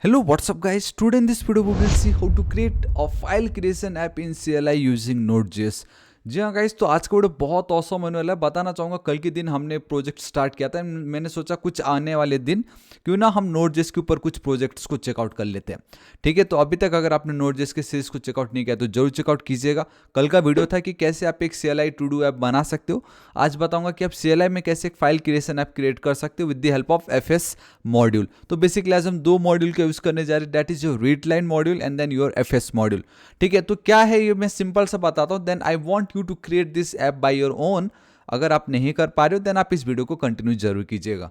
Hello, what's up guys? Today in this video we will see how to create a file creation app in CLI using Node.js। जी हाँ guys, तो आज का video बहुत awesome होने वाला है। बताना चाहूँगा, कल के दिन हमने प्रोजेक्ट स्टार्ट किया था। मैंने सोचा कुछ आने वाले दिन क्यों ना हम Node.js के ऊपर कुछ प्रोजेक्ट्स को चेकआउट कर लेते हैं। ठीक है, तो अभी तक अगर आपने Node.js के सीरीज को चेकआउट नहीं किया तो जरूर चेकआउट कीजिएगा। कल का वीडियो था कि कैसे आप एक CLI टू डू ऐप बना सकते हो। आज बताऊंगा कि आप CLI में कैसे एक फाइल क्रिएशन ऐप क्रिएट कर सकते हो with the help of FS module. तो बेसिकली आज हम दो मॉड्यूल का यूज करने जा रहे हैं, that is your read line module and then your FS module. ठीक है, तो क्या है ये मैं सिंपल सा बताता हूँ, then I want you to create this app by your own. अगर आप नहीं कर पा रहे हो देन आप इस वीडियो को कंटिन्यू जरूर कीजिएगा।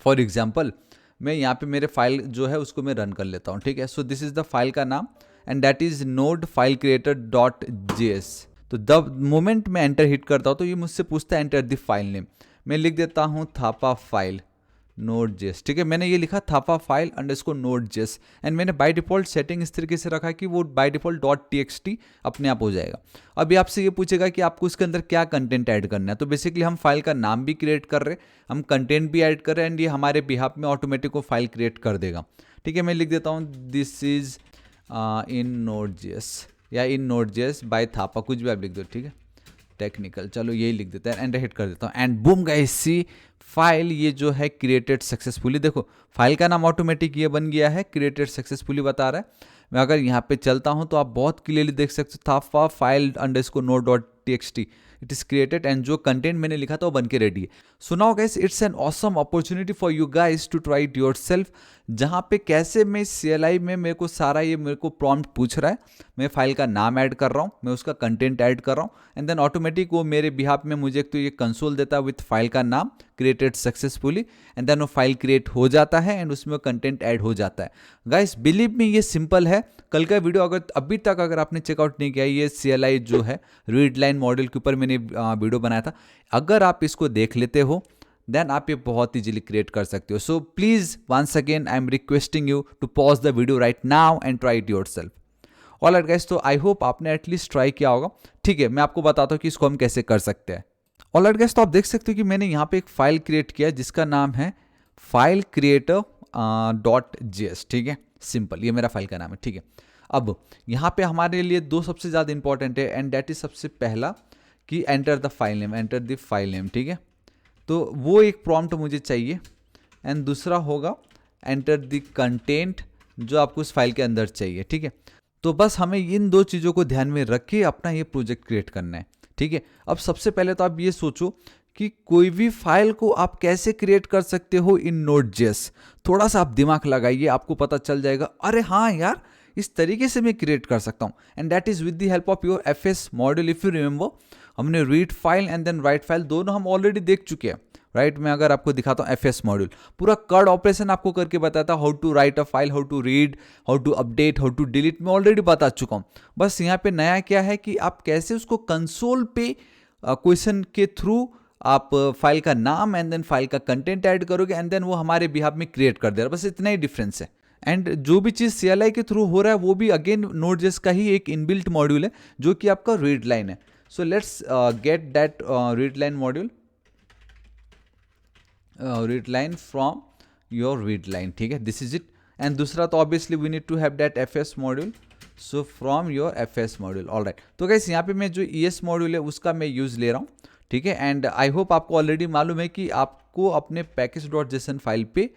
फॉर एग्जाम्पल, मैं यहाँ पे मेरे फाइल जो है उसको मैं रन कर लेता हूँ। ठीक है, so this is the file का नाम and that is node file creator dot JS. तो द मोमेंट मैं एंटर हिट करता हूँ तो ये मुझसे पूछता है एंटर द फाइल नेम। मैं लिख देता हूँ थापा फाइल Node.js। ठीक है, मैंने ये लिखा Thapa file underscore Node.js and मैंने बाय डिफॉल्ट सेटिंग इस तरीके से रखा कि वो बाय डिफॉल्ट .txt अपने आप हो जाएगा। अभी आपसे ये पूछेगा कि आपको इसके अंदर क्या कंटेंट ऐड करना है। तो बेसिकली हम फाइल का नाम भी क्रिएट कर रहे हैं, हम कंटेंट भी ऐड कर रहे हैं एंड ये हमारे बिहाफ में ऑटोमेटिक वो फाइल क्रिएट कर देगा। ठीक है, मैं लिख देता हूँ दिस इज इन Node.js या इन Node.js बाय थापा, कुछ भी आप लिख दो। ठीक है, टेक्निकल, चलो यही लिख देता है, एंटर हिट कर देता हूँ and boom guys see file ये जो है क्रिएटेड सक्सेसफुली। देखो फाइल का नाम ऑटोमेटिक ये बन गया है, क्रिएटेड सक्सेसफुली बता रहा है। मैं अगर यहाँ पे चलता हूँ तो आप बहुत क्लियरली देख सकते हो Thapa file underscore node dot txt it is created and जो कंटेंट मैंने लिखा था वो बन के रेडी है। So now guys it's an awesome opportunity for you guys to try it yourself, जहाँ पे कैसे मैं CLI में मेरे को सारा ये मेरे को प्रॉम्प्ट पूछ रहा है, मैं फाइल का नाम ऐड कर रहा हूँ, मैं उसका कंटेंट ऐड कर रहा हूँ एंड देन ऑटोमेटिक वो मेरे बिहाफ में मुझे एक तो ये कंसोल देता है विथ फाइल का नाम क्रिएटेड सक्सेसफुली एंड देन वो फाइल क्रिएट हो जाता है एंड उसमें कंटेंट ऐड हो जाता है। गाइस बिलीव मी ये सिंपल है। कल का वीडियो अगर अभी तक अगर आपने चेकआउट नहीं किया, ये CLI जो है रीड लाइन मॉडल के ऊपर मैंने वीडियो बनाया था, अगर आप इसको देख लेते हो देन आप ये बहुत इजीली क्रिएट कर सकते हो। So please once again I am requesting you to pause the video right now and try it yourself. Alright guys, तो आई होप आपने एटलीस्ट ट्राई किया होगा। ठीक है, मैं आपको बताता हूँ कि इसको हम कैसे कर सकते हैं। ऑलराइट गाइस, तो आप देख सकते हो कि मैंने यहाँ पे एक फाइल क्रिएट किया जिसका नाम है फाइल क्रिएटर .js। ठीक है, सिंपल, ये मेरा फाइल का नाम है। ठीक है, अब यहाँ पे हमारे लिए दो सबसे ज़्यादा इंपॉर्टेंट है एंड दैट इज सबसे पहला कि enter the file name, enter the file name. ठीक है, तो वो एक प्रॉम्प्ट मुझे चाहिए एंड दूसरा होगा एंटर द कंटेंट जो आपको उस फाइल के अंदर चाहिए। ठीक है, तो बस हमें इन दो चीज़ों को ध्यान में रख के अपना ये प्रोजेक्ट क्रिएट करना है। ठीक है, अब सबसे पहले तो आप ये सोचो कि कोई भी फाइल को आप कैसे क्रिएट कर सकते हो इन Node.js। थोड़ा सा आप दिमाग लगाइए, आपको पता चल जाएगा, अरे हाँ यार इस तरीके से मैं क्रिएट कर सकता हूँ and that is with the help of your FS module. If you remember, हमने read file and then write file दोनों हम ऑलरेडी देख चुके हैं। राइट, मैं अगर आपको दिखाता हूँ FS मॉड्यूल, पूरा कर्ड ऑपरेशन आपको करके बताता how to write a file, how to read, how to update, how to delete, मैं ऑलरेडी बता चुका हूँ। बस यहाँ पे नया क्या है कि आप कैसे उसको कंसोल पे क्वेश्चन के थ्रू आप फाइल का नाम एंड देन फाइल का कंटेंट ऐड करोगे एंड देन वो हमारे बिहाफ में क्रिएट कर दे रहा है। बस इतना ही डिफरेंस है एंड जो भी चीज़ CLI के थ्रू हो रहा है वो भी अगेन Node.js का ही एक इनबिल्ट मॉड्यूल है जो कि आपका रीड लाइन है। So let's get that read line module, read line from your read line. ठीक है, दिस इज इट। एंड दूसरा तो obviously we need to have that FS module, so from your FS module. Alright, तो guys यहाँ पे मैं जो ES module है उसका मैं यूज़ ले रहा हूँ। ठीक है, एंड आई होप आपको ऑलरेडी मालूम है कि आपको अपने पैकेज.json फाइल पे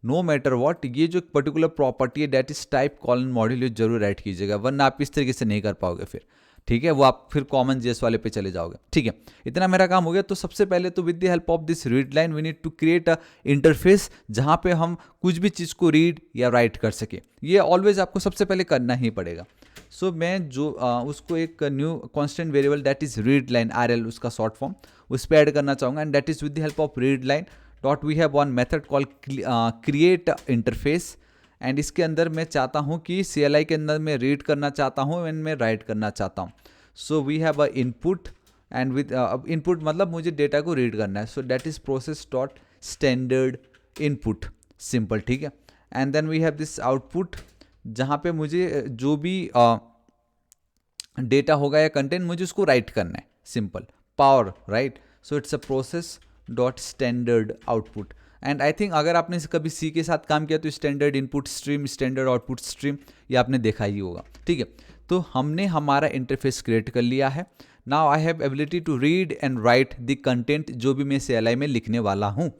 नो मैटर वॉट ये जो पर्टिकुलर प्रॉपर्टी है that is type colon module ये जरूर ऐड कीजिएगा, वरना आप इस तरीके से नहीं कर पाओगे फिर। ठीक है, वो आप फिर कॉमन जेस वाले पे चले जाओगे। ठीक है, इतना मेरा काम हो गया। तो सबसे पहले तो with the help of this read line we need to create a interface जहाँ पे हम कुछ भी चीज़ को रीड या राइट कर सके। ये ऑलवेज आपको सबसे पहले करना ही पड़ेगा। सो मैं जो उसको एक new constant variable that is read line RL उसका शॉर्ट फॉर्म उस पर ऐड करना चाहूँगा and that is with the help of read line dot we have one method call create interface and इसके अंदर मैं चाहता हूँ कि CLI के अंदर मैं रीड करना चाहता हूँ एंड मैं राइट करना चाहता हूँ। So we have a input and with input मतलब मुझे डेटा को रीड करना है, so that is process dot standard input, simple. ठीक है, and then we have this output जहाँ पे मुझे जो भी डेटा होगा या कंटेंट मुझे उसको राइट करना है, simple, power right. So it's a process dot standard output. And I think अगर आपने कभी सी के साथ काम किया तो standard input stream, standard output stream, ये आपने देखा ही होगा, ठीक है। तो हमने हमारा इंटरफेस क्रिएट कर लिया है। Now I have ability to read and write the content जो भी मैं CLI में लिखने वाला हूँ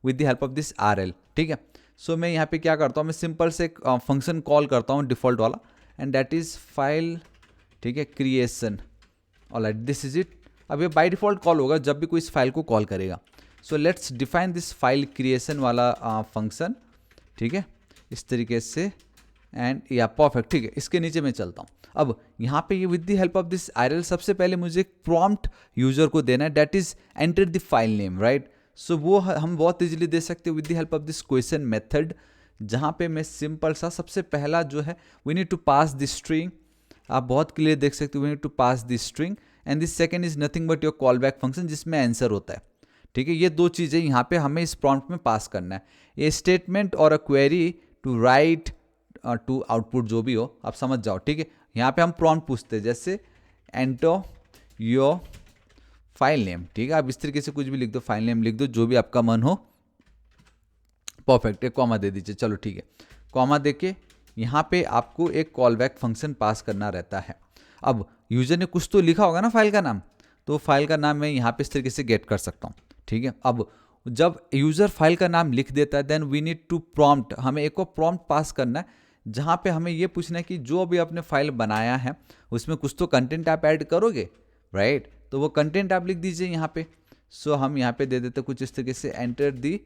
with the help of this RL, ठीक है। सो मैं यहाँ पे क्या करता हूँ, मैं सिंपल से एक फंक्शन कॉल करता हूँ डिफॉल्ट वाला, एंड दैट इज फाइल, ठीक है, creation. Alright, this is it. अब ये बाय डिफॉल्ट कॉल होगा जब भी कोई इस फाइल को कॉल करेगा। So let's define this file creation वाला फंक्शन, ठीक है, इस तरीके से, एंड या परफेक्ट, ठीक है। इसके नीचे मैं चलता हूँ। अब यहाँ पे ये with the help of this RL सबसे पहले मुझे एक प्रॉम्प्ट यूजर को देना है, that is enter the file name, right. So वो हम बहुत इजीली दे सकते हैं with the help of this question method, जहाँ पे मैं सिंपल सा सबसे पहला जो है we need to pass the string. आप बहुत क्लियर देख सकते हो, we need to pass the string, and this second is nothing but your call back function जिसमें आंसर होता है, ठीक है। ये दो चीज़ें यहाँ पे हमें इस प्रॉम्प्ट में पास करना है। ये स्टेटमेंट और a query to write to output जो भी हो, आप समझ जाओ, ठीक है। यहाँ पे हम प्रॉम्प्ट पूछते हैं, जैसे एंटर योर फाइल नेम, ठीक है। आप इस तरीके से कुछ भी लिख दो, फाइल नेम लिख दो, जो भी आपका मन हो, परफेक्ट। एक कॉमा दे दीजिए, चलो ठीक है। कॉमा देके यहाँ पे आपको एक कॉल बैक फंक्शन पास करना रहता है। अब यूजर ने कुछ तो लिखा होगा ना फाइल का नाम, तो फाइल का नाम मैं यहाँ पे इस तरीके से गेट कर सकता हूँ, ठीक है। अब जब यूजर फाइल का नाम लिख देता है, then we need to prompt, हमें एक और प्रॉम्प्ट पास करना है, जहाँ पे हमें ये पूछना है कि जो भी आपने फाइल बनाया है उसमें कुछ तो कंटेंट आप ऐड करोगे, राइट। तो वो कंटेंट आप लिख दीजिए यहाँ पे। सो हम यहाँ पे दे देते कुछ इस तरीके से, एंटर द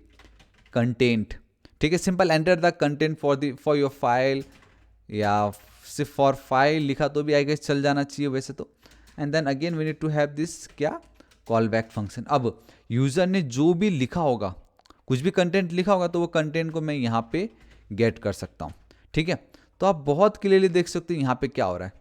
कंटेंट, ठीक है। Simple enter the content for your file, या सिर्फ फॉर फाइल लिखा तो भी आई गेस चल जाना चाहिए वैसे तो। And then again we need to have this क्या, कॉल बैक फंक्शन। अब यूजर ने जो भी लिखा होगा, कुछ भी कंटेंट लिखा होगा, तो वो कंटेंट को मैं यहाँ पे गेट कर सकता हूँ, ठीक है। तो आप बहुत क्लियरली देख सकते हो यहाँ पे क्या हो रहा है।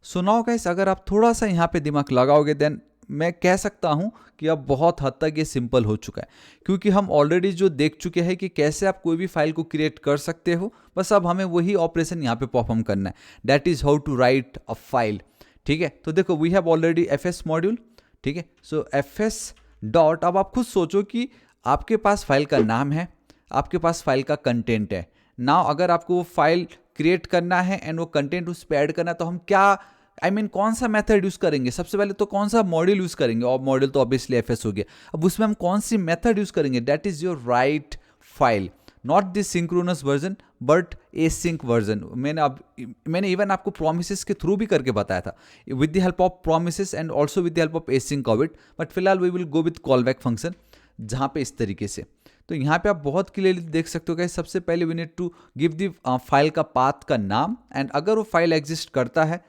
सो नाउ गाइस, अगर आप थोड़ा सा यहाँ पे दिमाग लगाओगे, देन मैं कह सकता हूँ कि अब बहुत हद तक ये सिंपल हो चुका है, क्योंकि हम ऑलरेडी जो देख चुके हैं कि कैसे आप कोई भी फाइल को क्रिएट कर सकते हो। बस अब हमें वही ऑपरेशन यहाँ पे परफॉर्म करना है, that is how to write a file, ठीक है। तो देखो, we have already FS module, ठीक है। सो FS डॉट, अब आप खुद सोचो कि आपके पास फाइल का नाम है, आपके पास फाइल का कंटेंट है। नाउ अगर आपको वो फाइल क्रिएट करना है एंड वो कंटेंट उस पर ऐड करना है, तो हम क्या कौन सा मेथड यूज करेंगे? सबसे पहले तो कौन सा मॉड्यूल यूज करेंगे? और मॉड्यूल तो ऑब्वियसली FS हो गया। अब उसमें हम कौन सी मेथड यूज करेंगे? That is your write file, not this synchronous version but async version. मैंने इवन आपको प्रोमिसेस के थ्रू भी करके बताया था, with the help of promises and also with the help of async of it. But फिलहाल we will go with call back function, जहाँ पे इस तरीके से। तो यहाँ पे आप बहुत क्लियरली देख सकते हो कि सबसे पहले we need to give the file का पाथ का नाम, एंड अगर वो फाइल एग्जिस्ट करता है,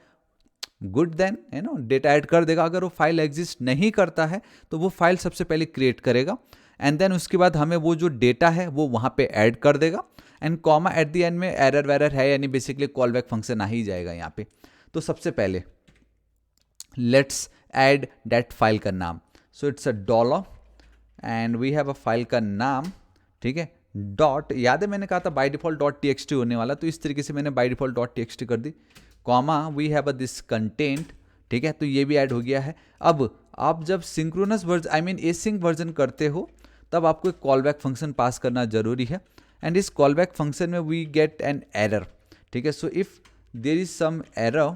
गुड, देन डेटा ऐड कर देगा। अगर वो फाइल एग्जिस्ट नहीं करता है तो वो फाइल सबसे पहले क्रिएट करेगा, एंड देन उसके बाद हमें वो जो डेटा है वो वहाँ पे ऐड कर देगा, and comma at the end में एरर वेरर है, यानी बेसिकली कॉल बैक फंक्शन आ ही जाएगा यहाँ पे। तो सबसे पहले लेट्स ऐड दैट फाइल का नाम। So it's a dollar and we have a file का नाम, ठीक है। डॉट, याद है मैंने कहा था बाय डिफॉल्ट डॉट TXT होने वाला, तो इस तरीके से मैंने बाय डिफॉल्ट डॉट TXT कर दी। Comma we have a this content, ठीक है। तो ये भी ऐड हो गया है। अब आप जब सिंक्रोनस वर्जन एसिंक वर्जन करते हो, तब आपको एक कॉल बैक फंक्शन पास करना जरूरी है, एंड इस कॉल बैक फंक्शन में वी गेट एन एरर, ठीक है। So if there is some error,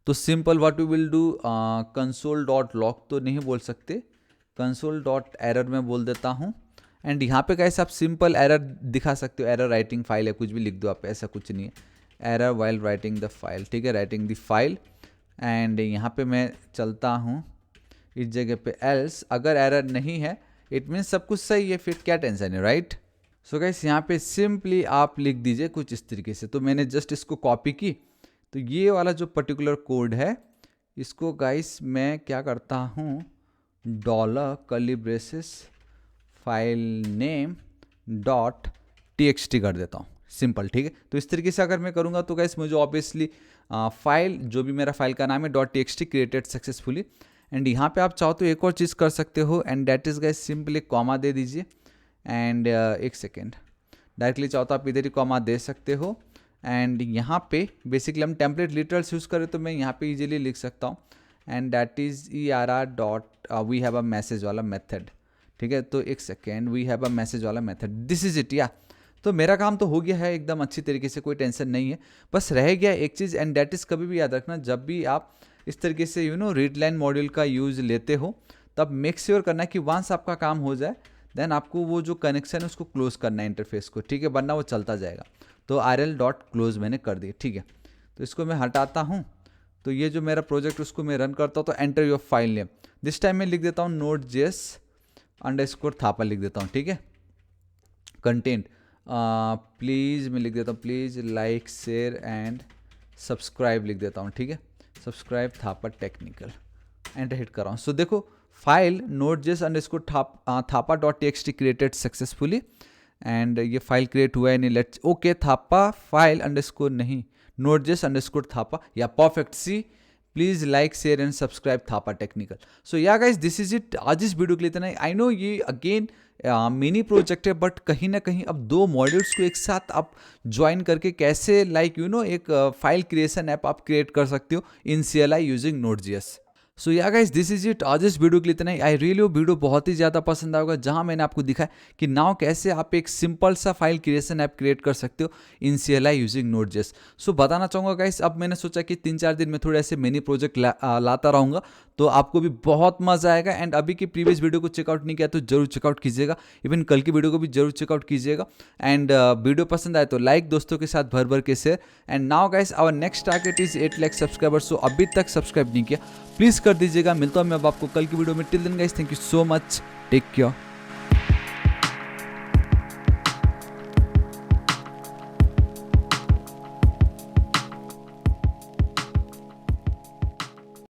तो simple what we will do, console dot log तो नहीं बोल सकते, कंसोल डॉट एरर में बोल देता हूँ। एंड यहाँ पे कैसे आप सिंपल एरर दिखा सकते हो, एरर राइटिंग फाइल है, कुछ भी लिख दो आप, ऐसा कुछ नहीं है, error while writing the file, ठीक है, राइटिंग द फाइल। एंड यहाँ पे मैं चलता हूँ इस जगह पे, एल्स अगर एरर नहीं है इट मीन्स सब कुछ सही है, फिर क्या टेंशन है, राइट। सो गाइस यहाँ पे सिंपली आप लिख दीजिए कुछ इस तरीके से। तो मैंने जस्ट इसको कॉपी की, तो ये वाला जो पर्टिकुलर कोड है, इसको गाइस मैं क्या करता हूँ, dollar curly braces file name dot TXT कर देता हूँ, सिंपल, ठीक है। तो इस तरीके से अगर मैं करूँगा तो गाइस मुझे ऑब्वियसली फाइल, जो भी मेरा फाइल का नाम है, dot TXT created successfully. And यहाँ पे आप चाहो तो एक और चीज़ कर सकते हो, and that is guys simply comma दे दीजिए। एंड एक सेकेंड, डायरेक्टली चाहो तो आप इधर ही कॉमा दे सकते हो। एंड यहाँ पे बेसिकली हम टेम्पलेट लिटरल्स यूज़ करें तो मैं यहाँ पे इजीली लिख सकता हूँ, and that is ERR dot we have a message वाला मेथड, ठीक है। तो एक second, we have a message वाला method, this is it yeah. तो मेरा काम तो हो गया है एकदम अच्छी तरीके से, कोई टेंशन नहीं है। बस रह गया एक चीज़, एंड दैट इज़, कभी भी याद रखना जब भी आप इस तरीके से रीड लाइन मॉड्यूल का यूज़ लेते हो, तब मेक श्योर करना कि वंस आपका काम हो जाए देन आपको वो जो कनेक्शन है उसको क्लोज करना है इंटरफेस को, ठीक है, वरना वो चलता जाएगा। तो rl.close मैंने कर दिया, ठीक है। तो इसको मैं हटाता हूँ। तो ये जो मेरा प्रोजेक्ट उसको मैं रन करता हूँ, तो enter your file name, this time मैं लिख देता हूँ node.js_थापा लिख देता हूँ, ठीक है। कंटेंट प्लीज़ मैं लिख देता हूँ, please like share and subscribe लिख देता हूँ, ठीक है। Subscribe Thapa technical, enter hit कर रहा हूँ। सो देखो file node.js_thapa.txt created successfully, and ये फाइल क्रिएट हुआ है नहीं, let's okay Thapa file underscore नहीं, node.js_thapa, yeah perfect. See please like share and subscribe Thapa technical. So yeah guys this is it, आज इस वीडियो के लिए इतना ही। आई नो ये अगेन मिनी प्रोजेक्ट है, बट कहीं ना कहीं अब दो मॉड्यूल्स को एक साथ आप ज्वाइन करके कैसे एक फाइल क्रिएशन ऐप आप क्रिएट कर सकते हो इन CLI using Node.js। So yeah guys this is it, आज इस वीडियो के लिए इतना ही। आई रियली वीडियो बहुत ही ज़्यादा पसंद आएगा, जहां मैंने आपको दिखाया कि नाउ कैसे आप एक सिंपल सा फाइल क्रिएशन ऐप क्रिएट कर सकते हो इन CLI यूजिंग Node.js। सो बताना चाहूँगा गाइज, अब मैंने सोचा कि 3-4 दिन में थोड़े ऐसे मिनी प्रोजेक्ट लाता रहूँगा, तो आपको भी बहुत मजा आएगा। एंड अभी की प्रीवियस वीडियो को चेकआउट नहीं किया तो जरूर चेकआउट कीजिएगा, इवन कल की वीडियो को भी जरूर चेकआउट कीजिएगा। एंड वीडियो पसंद आए तो लाइक, दोस्तों के साथ भर भर के share. And now guys our next target is 8 lakh subscribers, so अभी तक सब्सक्राइब नहीं किया प्लीज कर दीजिएगा। मिलता हूँ मैं अब आपको कल की वीडियो में। Till then guys, thank you so much, take care.